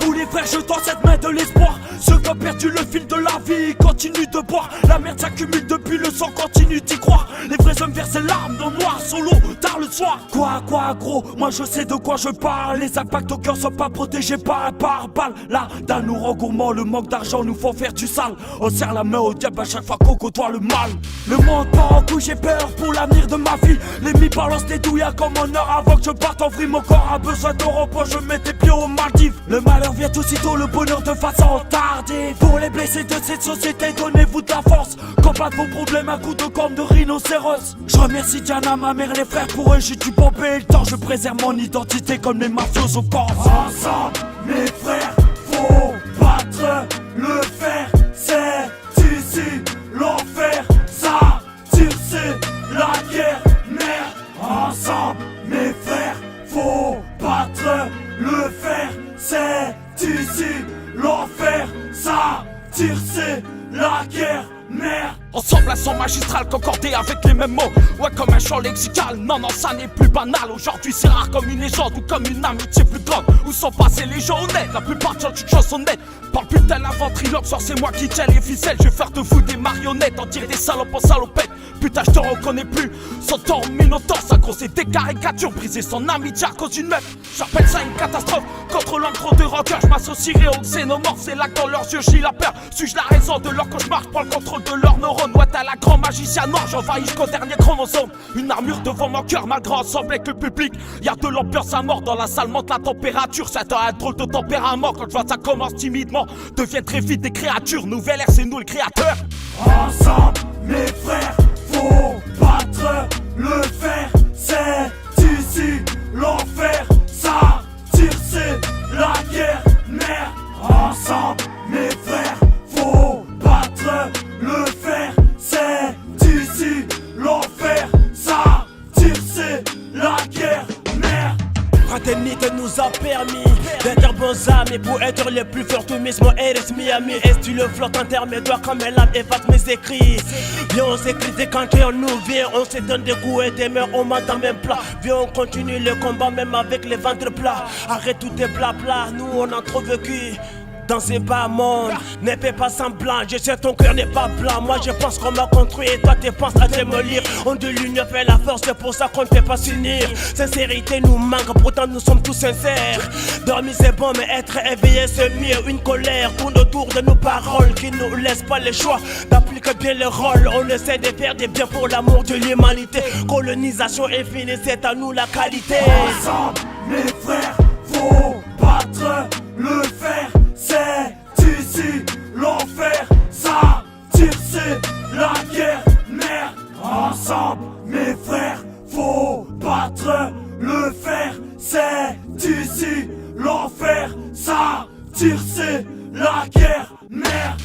vous les frères, je tends cette main de l'espoir. Ceux qui ont perdu le fil de la vie continuent de boire. La merde s'accumule depuis le sang, continue d'y croire. Les vrais hommes versent larmes dans le noir, solo, tard le soir. Quoi gros, moi je sais de quoi je parle. Les impacts au cœur sont pas protégés par balle. Là, dans nous rend gourmands, le manque d'argent nous faut faire du sale. On serre la main au diable à chaque fois qu'on côtoie le mal. Le monde part en couille, j'ai peur pour l'avenir de ma vie. L'ennemi balance des douillas comme honneur avant que je parte en vrille. Mon corps a besoin de repos, je mets tes pieds aux Maldives. Le malheur vient aussitôt, le bonheur de façon tardive. Pour les blessés de cette société, donnez-vous de la force. Combattre vos problèmes à coups de corne de rhinocéros. Je remercie Diana, ma mère, les frères, pour eux j'ai dû bomber le temps. Je préserve mon identité comme les mafiosos pensent. Ensemble, mes frères, faut battre le fer. C'est ici l'enfer, ça tire, c'est la guerre, merde. Ensemble, mes frères, faut battre le fer. C'est ici l'enfer, ça tire, c'est la guerre, merde. Ensemble, un son magistral concordé avec les mêmes mots. Ouais, comme un chant lexical. Non, ça n'est plus banal. Aujourd'hui, c'est rare comme une légende ou comme une amitié plus grande. Où sont passés les gens honnêtes? La plupart chantent une chanson nette. Parle plus tel un ventriloque, soir c'est moi qui tiens les ficelles. Je vais faire de vous des marionnettes, en tirer des salopes en salopettes. Putain, je te reconnais plus. Son temps minotaure, ça cause des caricatures. Briser son amitié à cause d'une meuf. J'appelle ça une catastrophe. Contrôlant trop de rancœur, je m'associerai aux xénomorphes. C'est là que dans leurs yeux, j'ai la peur. Suis-je la raison de leur cauchemar? Je prends le contrôle de leurs neurones. Ouais, t'as la grand magicien noir, j'envahis jusqu'au dernier chromosome. Une armure devant mon cœur, malgré ensemble avec le public. Y'a de l'ambiance à mort dans la salle, monte la température. Ça doit être drôle de tempérament quand je vois ça commence timidement. Devient très vite des créatures, nouvelle ère, c'est nous le créateur. Ensemble, mes frères, faut battre le fer. C'est ici l'enfer, ça tire, c'est la guerre, merde. Ensemble, mes frères, faut battre le fer. C'est ici l'enfer, ça tire, c'est la guerre, merde. Fraternité nous a permis d'être bons amis. Pour être les plus forts, tout mismo eres mi ami. Est-tu le flotte intermédiaire comme elle efface mes écrits? Viens, on s'écrit quand on nous vient. On se donne des coups et des mains, on mate en même plat. Viens, on continue le combat même avec les ventres plats. Arrête tout tes blabla, nous on a trop vécu dans ces bas mondes. Ne fais pas semblant, je sais ton cœur n'est pas blanc. Moi je pense qu'on m'a construit et toi tu penses à démolir. On de l'union fait la force, c'est pour ça qu'on ne fait pas s'unir. Sincérité nous manque, pourtant nous sommes tous sincères. Dormir c'est bon mais être éveillé c'est mieux. Une colère tourne autour de nos paroles qui nous laissent pas le choix d'appliquer bien le rôle. On essaie de faire des biens pour l'amour de l'humanité. Colonisation infinie, c'est à nous la qualité. Ensemble, mes frères, faut battre le fer. C'est ici l'enfer, ça tire, c'est la guerre, merde. Ensemble, mes frères, faut battre le fer. C'est ici l'enfer, ça tire, c'est la guerre, merde.